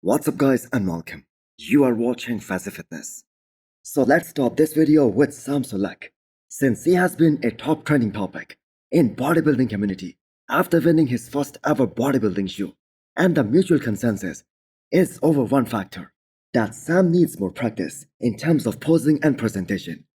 What's up guys and welcome. You are watching Fazi Fitness. So let's start this video with Sulek, since he has been a top trending topic in bodybuilding community after winning his first ever bodybuilding show, and the mutual consensus is over one factor, that Sam needs more practice in terms of posing and presentation.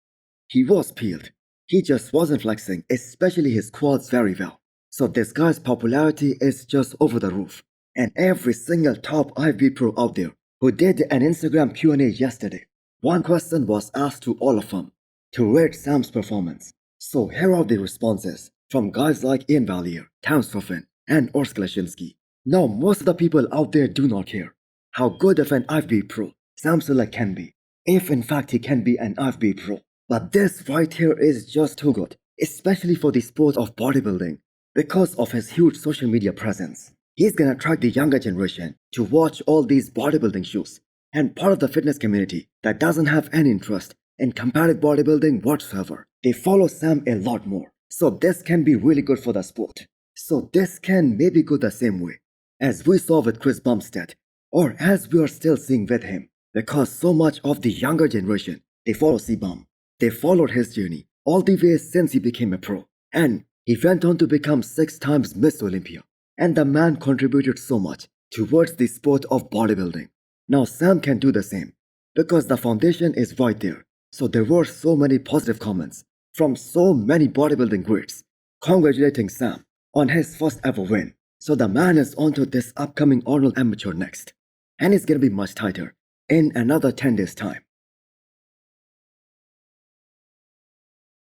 He was peeled, he just wasn't flexing, especially his quads very well. So this guy's popularity is just over the roof. And every single top IFB pro out there who did an Instagram Q&A yesterday, one question was asked to all of them to rate Sam's performance. So here are the responses from guys like Ian Valier, Towns Ruffin, and Urs Klashinsky. Now most of the people out there do not care how good of an IFB pro Sam Sulek can be, if in fact he can be an IFB pro. But this right here is just too good, especially for the sport of bodybuilding, because of his huge social media presence. He's gonna attract the younger generation to watch all these bodybuilding shows, and part of the fitness community that doesn't have any interest in comparative bodybuilding whatsoever, they follow Sam a lot more. So this can be really good for the sport. So this can maybe go the same way as we saw with Chris Bumstead, or as we are still seeing with him, because so much of the younger generation, they follow C-Bum. They followed his journey all the way since he became a pro, and he went on to become 6 times Miss Olympia. And the man contributed so much towards the sport of bodybuilding. Now Sam can do the same, because the foundation is right there. So there were so many positive comments from so many bodybuilding greats congratulating Sam on his first ever win. So the man is onto this upcoming Arnold Amateur next, and it's gonna be much tighter in another 10 days time.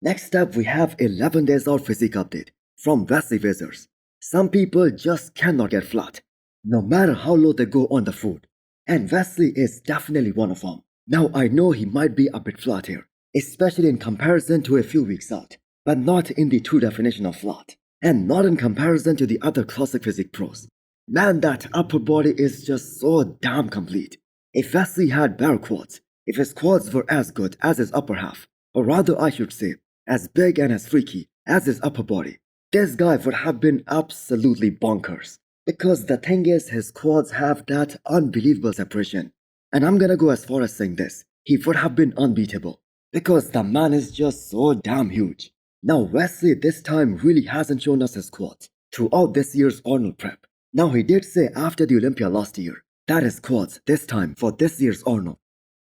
Next up, we have 11 days out physique update from Wesley Wizards. Some people just cannot get flat, no matter how low they go on the food. And Wesley is definitely one of them. Now I know he might be a bit flat here, especially in comparison to a few weeks out, but not in the true definition of flat. And not in comparison to the other classic physique pros. Man, that upper body is just so damn complete. If Wesley had bare quads, if his quads were as good as his upper half, or rather I should say, as big and as freaky as his upper body, this guy would have been absolutely bonkers. Because the thing is, his quads have that unbelievable separation. And I'm gonna go as far as saying this, he would have been unbeatable. Because the man is just so damn huge. Now Wesley this time really hasn't shown us his quads throughout this year's Arnold prep. Now he did say after the Olympia last year that his quads this time for this year's Arnold,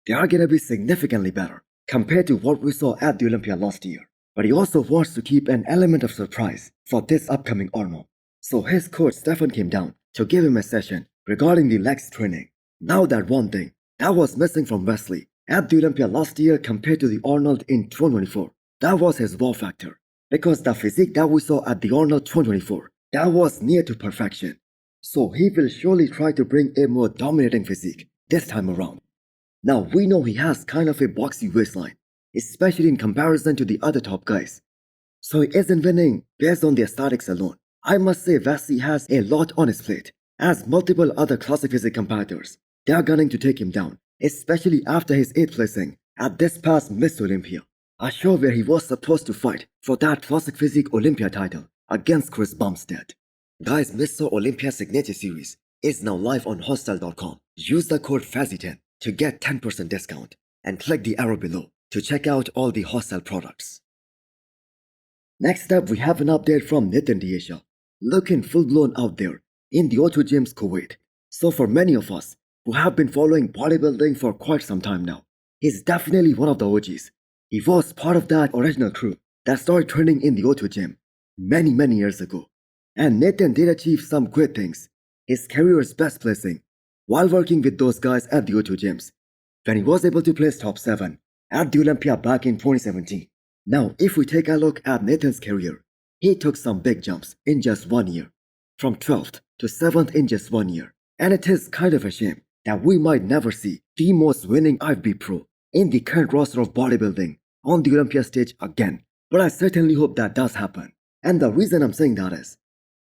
they are gonna be significantly better compared to what we saw at the Olympia last year. But he also wants to keep an element of surprise for this upcoming Arnold. So his coach Stefan came down to give him a session regarding the legs training. Now that one thing that was missing from Wesley at the Olympia last year compared to the Arnold in 2024, that was his wow factor. Because the physique that we saw at the Arnold 2024, that was near to perfection. So he will surely try to bring a more dominating physique this time around. Now we know he has kind of a boxy waistline, especially in comparison to the other top guys. So he isn't winning based on the aesthetics alone. I must say Wesley has a lot on his plate, as multiple other classic physique competitors, they are gunning to take him down, especially after his 8th placing at this past Miss Olympia, a show where he was supposed to fight for that classic physique Olympia title against Chris Bumstead. Guys, Mr. Olympia Signature Series is now live on hostile.com. Use the code FAZI10 to get 10% discount and click the arrow below to check out all the Hostile products. Next up, we have an update from Nathan Asha, looking full-blown out there in the O2 gyms Kuwait. So for many of us who have been following bodybuilding for quite some time now, he's definitely one of the OGs. He was part of that original crew that started training in the O2 gym many years ago. And Nathan did achieve some great things. His career's best placing while working with those guys at the O2 gyms, when he was able to place top 7 at the Olympia back in 2017. Now, if we take a look at Nathan's career, he took some big jumps in just 1 year, from 12th to 7th in just 1 year. And it is kind of a shame that we might never see the most winning IFB pro in the current roster of bodybuilding on the Olympia stage again. But I certainly hope that does happen. And the reason I'm saying that is,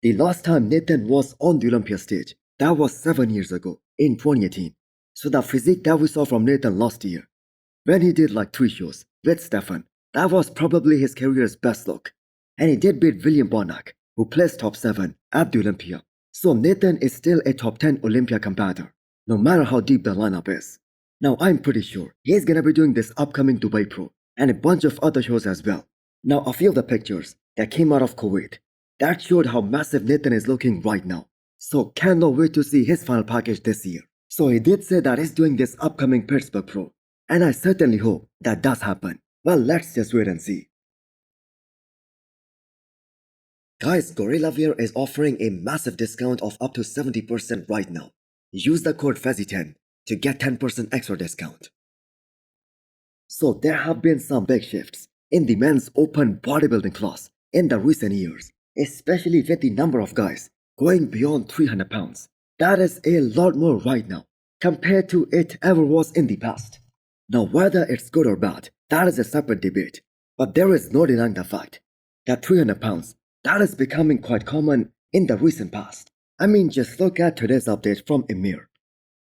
the last time Nathan was on the Olympia stage, that was 7 years ago, in 2018. So the physique that we saw from Nathan last year, when he did like 3 shows with Stefan, that was probably his career's best look. And he did beat William Bonac, who placed top 7 at the Olympia. So Nathan is still a top 10 Olympia competitor. no matter how deep the lineup is. Now I'm pretty sure he's gonna be doing this upcoming Dubai Pro and a bunch of other shows as well. Now a few of the pictures that came out of Kuwait that showed how massive Nathan is looking right now. So cannot wait to see his final package this year. So he did say that he's doing this upcoming Pittsburgh Pro, and I certainly hope that does happen. Well, let's just wait and see. Guys, Gorilla Wear is offering a massive discount of up to 70% right now. Use the code Fazi10 to get 10% extra discount. So there have been some big shifts in the men's open bodybuilding class in the recent years, especially with the number of guys going beyond 300 pounds. That is a lot more right now compared to it ever was in the past. Now whether it's good or bad, that is a separate debate, but there is no denying the fact that 300 pounds, that is becoming quite common in the recent past. I mean, just look at today's update from Emir.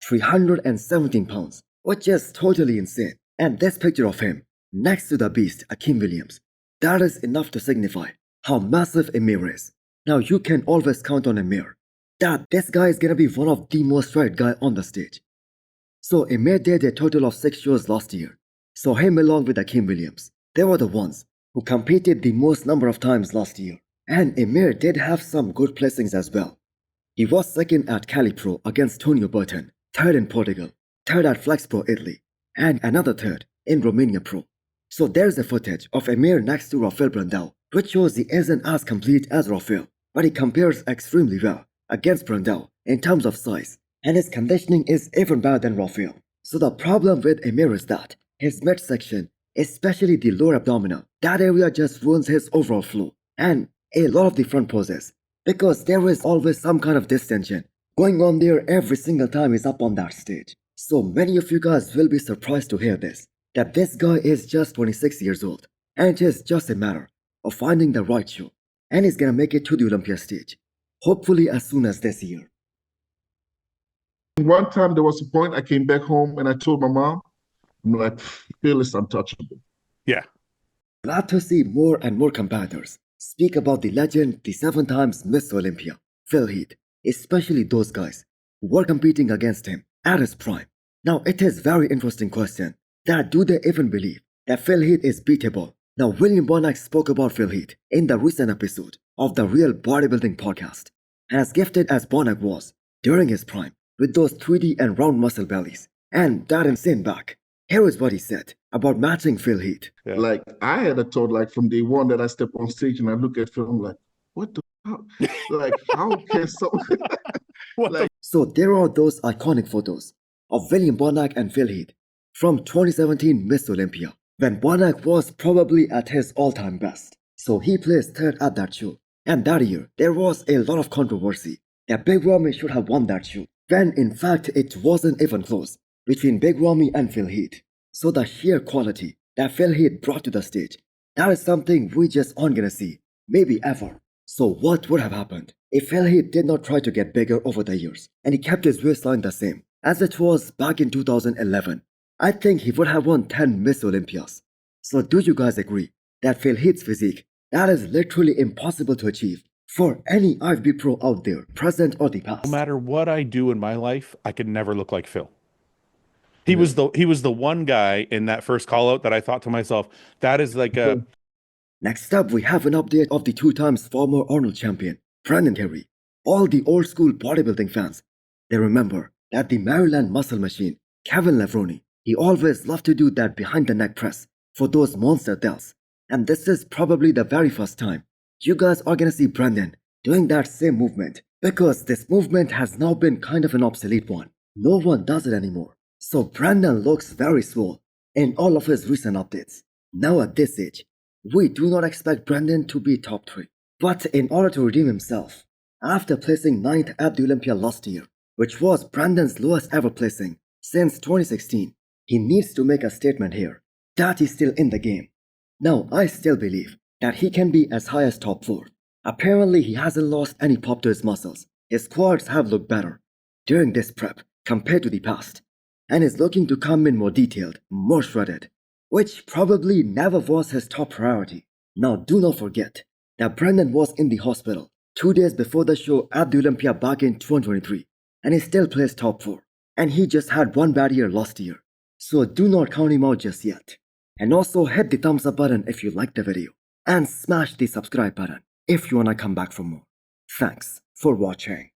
317 pounds, which is totally insane. And this picture of him next to the beast Akeem Williams, that is enough to signify how massive Emir is. Now you can always count on Emir that this guy is gonna be one of the most right guy on the stage. So Emir did a total of 6 shows last year. So him along with Akeem Williams, they were the ones who competed the most number of times last year. And Emir did have some good placings as well. He was second at Cali Pro against Tonio Burton, third in Portugal, third at Flex Pro Italy, and another third in Romania Pro. So there's a footage of Emir next to Rafael Brandao, which shows he isn't as complete as Rafael, but he compares extremely well against Brandao in terms of size, and his conditioning is even better than Rafael. So the problem with Emir is that his midsection, especially the lower abdominal, that area just ruins his overall flow, and a lot of the front poses, because there is always some kind of distension going on there every single time he's up on that stage. So many of you guys will be surprised to hear this, that this guy is just 26 years old, and it is just a matter of finding the right show, and he's gonna make it to the Olympia stage, hopefully as soon as this year. One time there was a point I came back home and I told my mom, I'm like, Phil is untouchable. Yeah. Glad to see more and more competitors speak about the legend, the 7 times Mr. Olympia, Phil Heath, especially those guys who were competing against him at his prime. Now it is very interesting question that do they even believe that Phil Heath is beatable? Now William Bonac spoke about Phil Heath in the recent episode of the Real Bodybuilding podcast, and as gifted as Bonac was during his prime with those 3D and round muscle bellies and that insane back, here is what he said about matching Phil Heath. Yeah. Like I had a thought, like from day one that I step on stage and I look at Phil, I'm like, what the hell? Like how can someone like, so there are those iconic photos of William Bonac and Phil Heath from 2017 Miss Olympia, when Bonac was probably at his all-time best. So he placed third at that show. And that year, there was a lot of controversy that Big Ramy should have won that show, when in fact it wasn't even close between Big Ramy and Phil Heath. So the sheer quality that Phil Heath brought to the stage, that is something we just aren't gonna see, maybe ever. So what would have happened if Phil Heath did not try to get bigger over the years and he kept his waistline the same as it was back in 2011? I think he would have won 10 Miss Olympias. So do you guys agree that Phil Heath's physique, that is literally impossible to achieve for any IFB pro out there, present or the past? No matter what I do in my life, I could never look like Phil. He was the one guy in that first call out that I thought to myself, that is like a... Next up, we have an update of the 2 times former Arnold champion, Brandon Terry. All the old school bodybuilding fans, they remember that the Maryland muscle machine, Kevin Levroni, he always loved to do that behind the neck press for those monster delts. And this is probably the very first time you guys are gonna see Brandon doing that same movement, because this movement has now been kind of an obsolete one. No one does it anymore. So Brandon looks very swole in all of his recent updates. Now at this age, we do not expect Brandon to be top 3. But in order to redeem himself, after placing 9th at the Olympia last year, which was Brandon's lowest ever placing since 2016, he needs to make a statement here that he's still in the game. Now I still believe that he can be as high as top 4. Apparently he hasn't lost any pop to his muscles. His quads have looked better during this prep compared to the past, and is looking to come in more detailed, more shredded, which probably never was his top priority. Now do not forget that Brandon was in the hospital 2 days before the show at the Olympia back in 2023, and he still placed top 4. and he just had one bad year last year. So do not count him out just yet. And also hit the thumbs up button if you liked the video, and smash the subscribe button if you wanna come back for more. Thanks for watching.